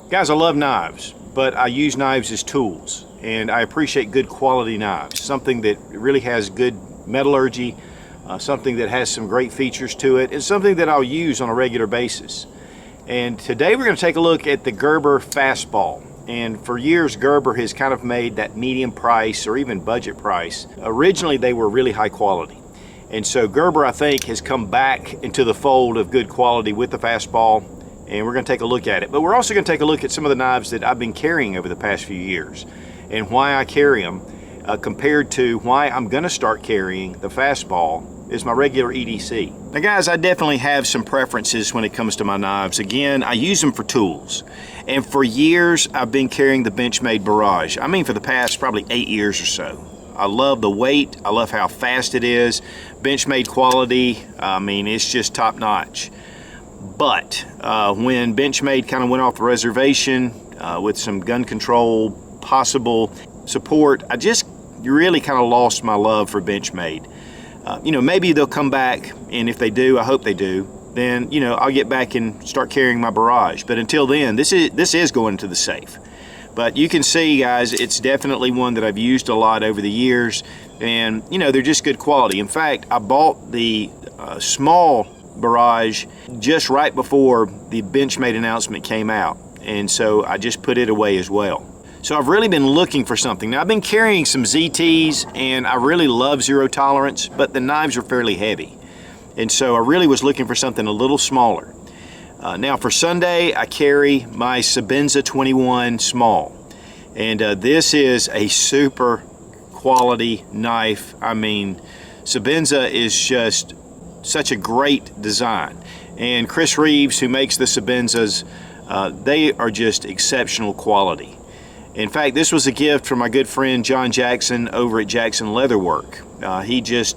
Guys, I love knives, but I use knives as tools, and I appreciate good quality knives, something that really has good metallurgy, something that has some great features to it, and something that I'll use on a regular basis. And today we're going to take a look at the Gerber Fastball. And for years, Gerber has kind of made that medium price or even budget price. Originally, they were really high quality. And so Gerber, I think, has come back into the fold of good quality with the Fastball, and we're going to take a look at it. But we're also going to take a look at some of the knives that I've been carrying over the past few years and why I carry them compared to why I'm going to start carrying the Fastball as my regular EDC. Now guys, I definitely have some preferences when it comes to my knives. Again, I use them for tools. And for years, I've been carrying the Benchmade Barrage. I mean, for the past probably 8 years or so. I love the weight. I love how fast it is. Benchmade quality, I mean, it's just top notch. But when Benchmade kind of went off the reservation with some gun control, possible support, I just really kind of lost my love for Benchmade. You know, maybe they'll come back, and if they do, I hope they do, then, you know, I'll get back and start carrying my Barrage. But until then, this is going into the safe. But you can see, guys, it's definitely one that I've used a lot over the years, and, you know, they're just good quality. In fact, I bought the small Barrage just right before the Benchmade announcement came out, and so I just put it away as well. So I've really been looking for something. Now, I've been carrying some ZTs, and I really love zero tolerance, but the knives are fairly heavy. And so I really was looking for something a little smaller. Now for Sunday, I carry my Sebenza 21 small. And this is a super quality knife. I mean, Sebenza is just such a great design. And Chris Reeves, who makes the Sebenzas, they are just exceptional quality. In fact, this was a gift from my good friend John Jackson over at Jackson Leatherwork.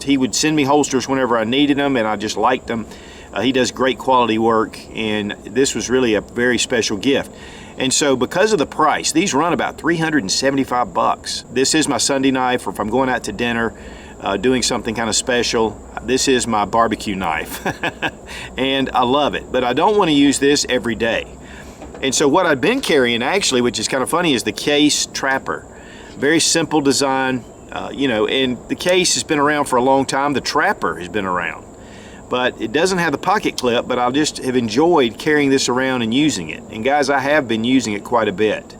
He would send me holsters whenever I needed them, and I just liked them. He does great quality work, and this was really a very special gift. And so because of the price, these run about 375 bucks. This is my Sunday knife, or if I'm going out to dinner, doing something kind of special, this is my barbecue knife. And I love it, but I don't want to use this every day. And so what I've been carrying, actually, which is kind of funny, is the Case Trapper. Very simple design, you know, and the Case has been around for a long time. The Trapper has been around, but it doesn't have the pocket clip, but I just have enjoyed carrying this around and using it. And guys, I have been using it quite a bit.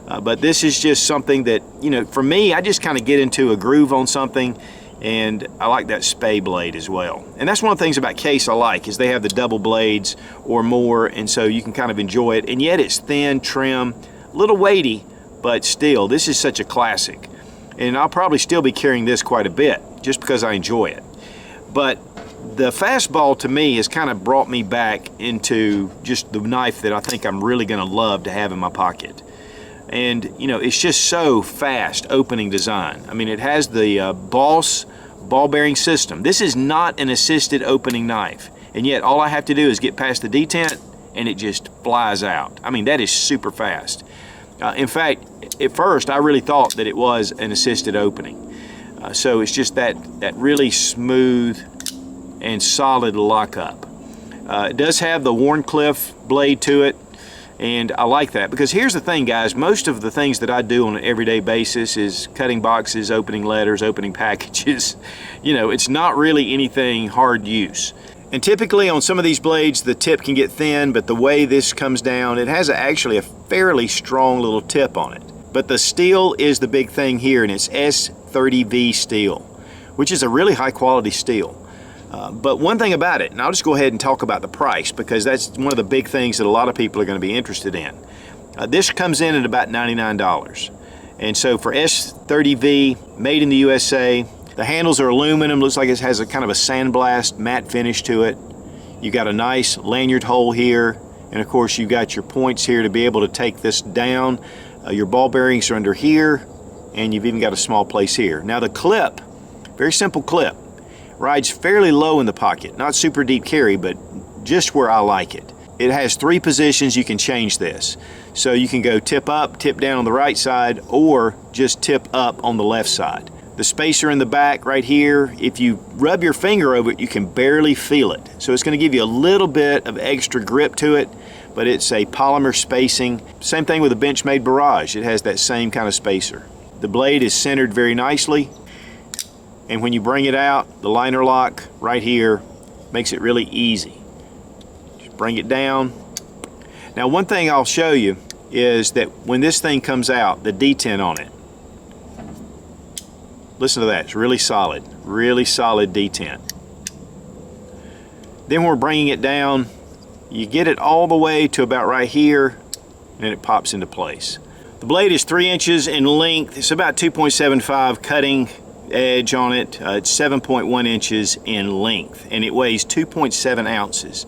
But this is just something that, you know, for me, I just kind of get into a groove on something, and I like that spay blade as well. And that's one of the things about Case I like, is they have the double blades or more, and so you can kind of enjoy it. And yet it's thin, trim, a little weighty, but still, this is such a classic. And I'll probably still be carrying this quite a bit, just because I enjoy it. But the Fastball, to me, has kind of brought me back into just the knife that I think I'm really going to love to have in my pocket. And, you know, it's just so fast opening design. I mean, it has the Boss ball bearing system. This is not an assisted opening knife, and yet all I have to do is get past the detent and it just flies out. I mean, that is super fast. In fact, at first I really thought that it was an assisted opening. So it's just that really smooth and solid lockup. It does have the Warncliffe blade to it, and I like that, because here's the thing, guys, most of the things that I do on an everyday basis is cutting boxes, opening letters, opening packages. You know, it's not really anything hard use. And typically on some of these blades, the tip can get thin, but the way this comes down, it has actually a fairly strong little tip on it. But the steel is the big thing here, and it's S30V Steel, which is a really high quality steel. But one thing about it, and I'll just go ahead and talk about the price, because that's one of the big things that a lot of people are going to be interested in. This comes in at about $99. And so for S30V, made in the USA, the handles are aluminum, looks like it has a kind of a sandblast matte finish to it. You got a nice lanyard hole here, and of course you've got your points here to be able to take this down. Your ball bearings are under here, and you've even got a small place here. Now the clip, very simple clip, rides fairly low in the pocket, not super deep carry, but just where I like it. It has 3 positions you can change this. So you can go tip up, tip down on the right side, or just tip up on the left side. The spacer in the back right here, if you rub your finger over it, you can barely feel it. So it's going to give you a little bit of extra grip to it, but it's a polymer spacing. Same thing with a Benchmade Barrage. It has that same kind of spacer. The blade is centered very nicely, and when you bring it out, the liner lock right here makes it really easy. Just bring it down. Now, one thing I'll show you is that when this thing comes out, the detent on it, listen to that, it's really solid detent. Then we're bringing it down, you get it all the way to about right here, and it pops into place. The blade is 3 inches in length. It's about 2.75 cutting edge on it. It's 7.1 inches in length, and it weighs 2.7 ounces.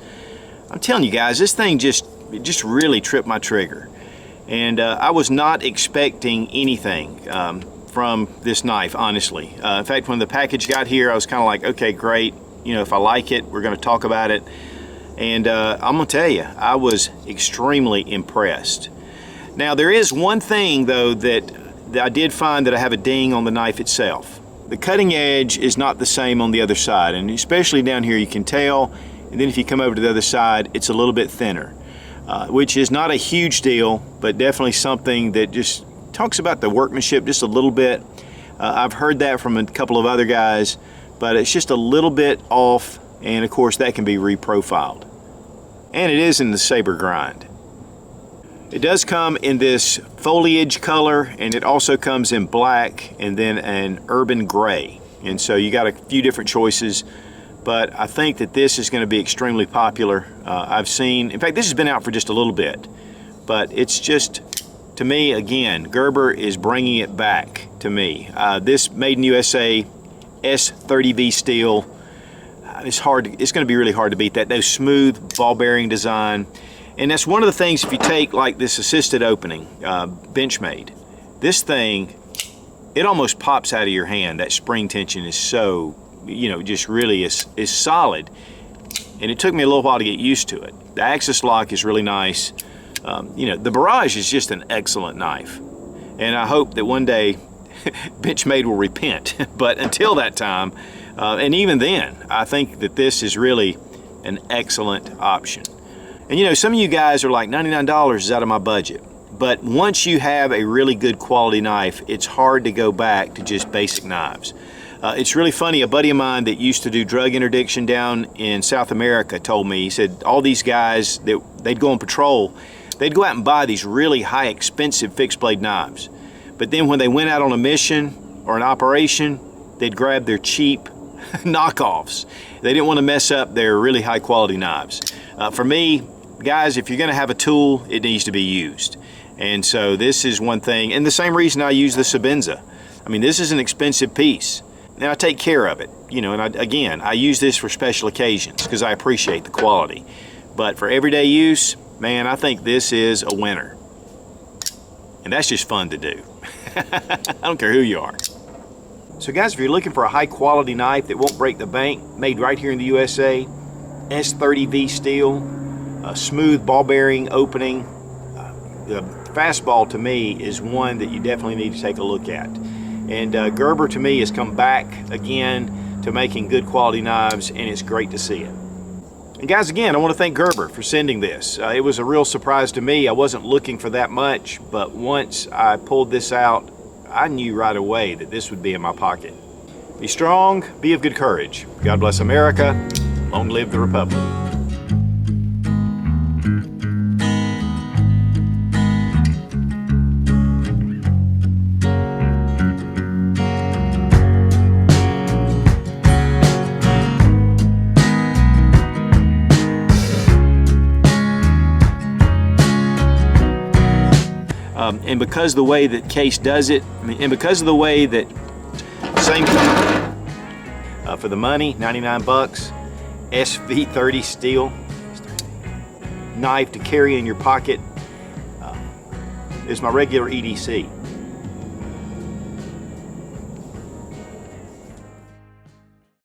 I'm telling you guys, this thing just really tripped my trigger. And I was not expecting anything from this knife, honestly. In fact, when the package got here, I was kind of like, okay, great. You know, if I like it, we're going to talk about it. And I'm going to tell you, I was extremely impressed. Now, there is one thing, though, that I did find that I have a ding on the knife itself. The cutting edge is not the same on the other side, and especially down here you can tell. And then if you come over to the other side, it's a little bit thinner, which is not a huge deal, but definitely something that just talks about the workmanship just a little bit. I've heard that from a couple of other guys, but it's just a little bit off, and of course that can be reprofiled. And it is in the saber grind. It does come in this foliage color, and it also comes in black and then an urban gray. And so you got a few different choices, but I think that this is going to be extremely popular. I've seen, in fact, this has been out for just a little bit, but it's just, to me, again, Gerber is bringing it back to me. This made in USA S30V Steel, it's going to be really hard to beat that. Those smooth ball bearing design. And that's one of the things, if you take like this assisted opening, Benchmade, this thing, it almost pops out of your hand. That spring tension is so, you know, just really is solid. And it took me a little while to get used to it. The axis lock is really nice. You know, the Barrage is just an excellent knife. And I hope that one day Benchmade will repent. But until that time, and even then, I think that this is really an excellent option. And you know, some of you guys are like, $99 is out of my budget. But once you have a really good quality knife, it's hard to go back to just basic knives. It's really funny, a buddy of mine that used to do drug interdiction down in South America told me, he said all these guys, they'd go on patrol, they'd go out and buy these really high expensive fixed blade knives. But then when they went out on a mission or an operation, they'd grab their cheap knockoffs. They didn't want to mess up their really high quality knives. For me, guys, if you're going to have a tool, it needs to be used. And so this is one thing, and the same reason I use the Sabenza. I mean, this is an expensive piece. Now I take care of it, you know, and again, I use this for special occasions because I appreciate the quality. But for everyday use, man, I think this is a winner. And that's just fun to do. I don't care who you are. So guys, if you're looking for a high quality knife that won't break the bank, made right here in the USA, S30V Steel, a smooth ball bearing opening. The Fastball to me is one that you definitely need to take a look at. And Gerber to me has come back again to making good quality knives, and it's great to see it. And guys, again, I want to thank Gerber for sending this. It was a real surprise to me. I wasn't looking for that much, but once I pulled this out, I knew right away that this would be in my pocket. Be strong, be of good courage. God bless America. Long live the Republic. And because of the way that Case does it, and because of the way that same for the money, 99 bucks, SV30 Steel knife to carry in your pocket is my regular EDC.